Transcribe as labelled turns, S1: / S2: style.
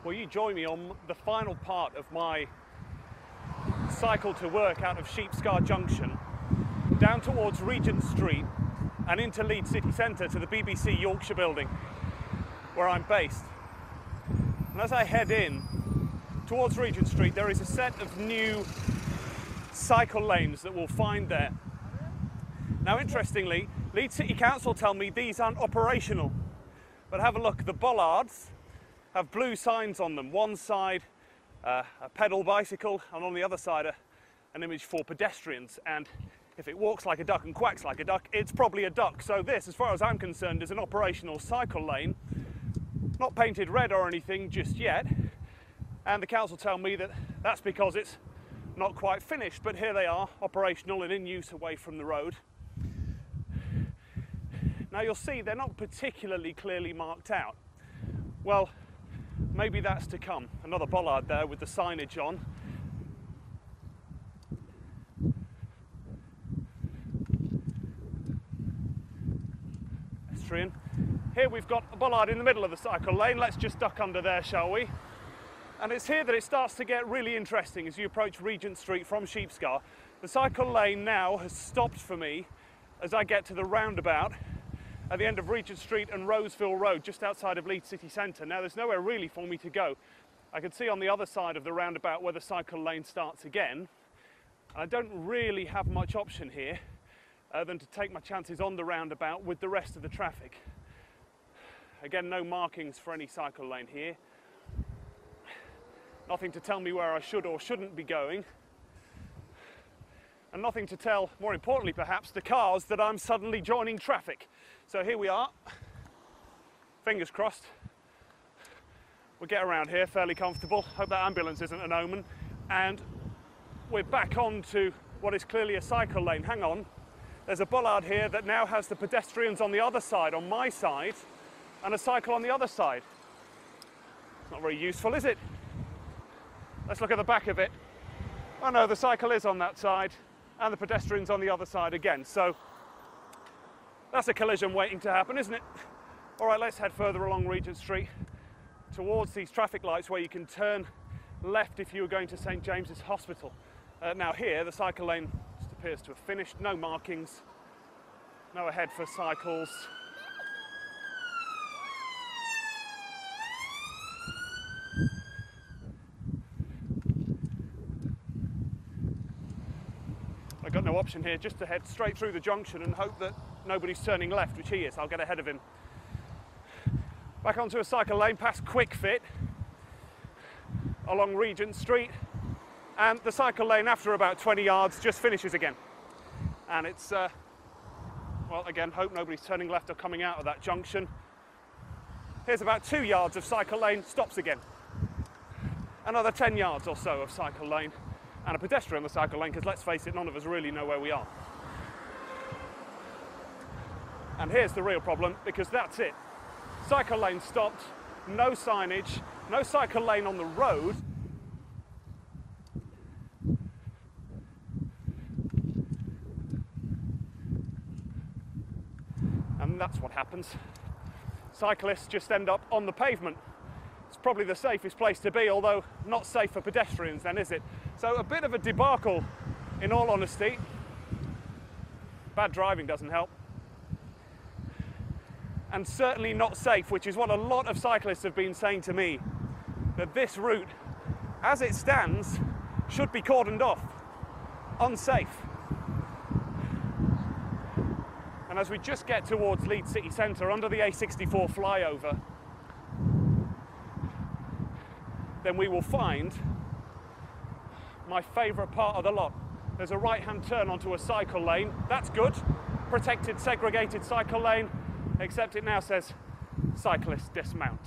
S1: Will you join me on the final part of my cycle to work out of Sheepscar Junction, down towards Regent Street and into Leeds city centre to the BBC Yorkshire building, where I'm based. And as I head in towards Regent Street, there is a set of new cycle lanes that we'll find there. Now, interestingly, Leeds City Council tell me these aren't operational, but have a look. The bollards have blue signs on them. One side a pedal bicycle, and on the other side an image for pedestrians. And if it walks like a duck and quacks like a duck, it's probably a duck. So this, as far as I'm concerned, is an operational cycle lane, not painted red or anything just yet. And the council tell me that that's because it's not quite finished, but here they are, operational and in use away from the road. Now you'll see they're not particularly clearly marked out. Well, maybe that's to come. Another bollard there with the signage on. Pedestrian. Here we've got a bollard in the middle of the cycle lane. Let's just duck under there, shall we? And it's here that it starts to get really interesting as you approach Regent Street from Sheepscar. The cycle lane now has stopped for me as I get to the roundabout at the end of Regent Street and Roseville Road, just outside of Leeds city centre. Now there's nowhere really for me to go. I can see on the other side of the roundabout where the cycle lane starts again. I don't really have much option here than to take my chances on the roundabout with the rest of the traffic. Again, no markings for any cycle lane here. Nothing to tell me where I should or shouldn't be going. And nothing to tell, more importantly perhaps, the cars that I'm suddenly joining traffic. So here we are, fingers crossed. We'll get around here fairly comfortable. Hope that ambulance isn't an omen. And we're back onto what is clearly a cycle lane. Hang on, there's a bollard here that now has the pedestrians on the other side, on my side, and a cycle on the other side. Not very useful, is it? Let's look at the back of it. Oh no, the cycle is on that side and the pedestrians on the other side again. So that's a collision waiting to happen, isn't it? All right, let's head further along Regent Street towards these traffic lights where you can turn left if you were going to St James's Hospital. Now here, the cycle lane just appears to have finished. No markings, no ahead for cycles. I've got no option here, just to head straight through the junction and hope that nobody's turning left, which he is. I'll get ahead of him. Back onto a cycle lane past Quick Fit along Regent Street, and the cycle lane after about 20 yards just finishes again. And it's, well, again, hope nobody's turning left or coming out of that junction. Here's about 2 yards of cycle lane, stops again. Another 10 yards or so of cycle lane. And a pedestrian on the cycle lane, because let's face it, none of us really know where we are. And here's the real problem, because that's it. Cycle lane stopped, no signage, no cycle lane on the road. And that's what happens. Cyclists just end up on the pavement. It's probably the safest place to be, although not safe for pedestrians then, is it? So a bit of a debacle, in all honesty. Bad driving doesn't help. And certainly not safe, which is what a lot of cyclists have been saying to me, that this route, as it stands, should be cordoned off. Unsafe. And as we just get towards Leeds city centre, under the A64 flyover, then we will find my favourite part of the lot. There's a right-hand turn onto a cycle lane. That's good. Protected, segregated cycle lane, except it now says cyclist dismount.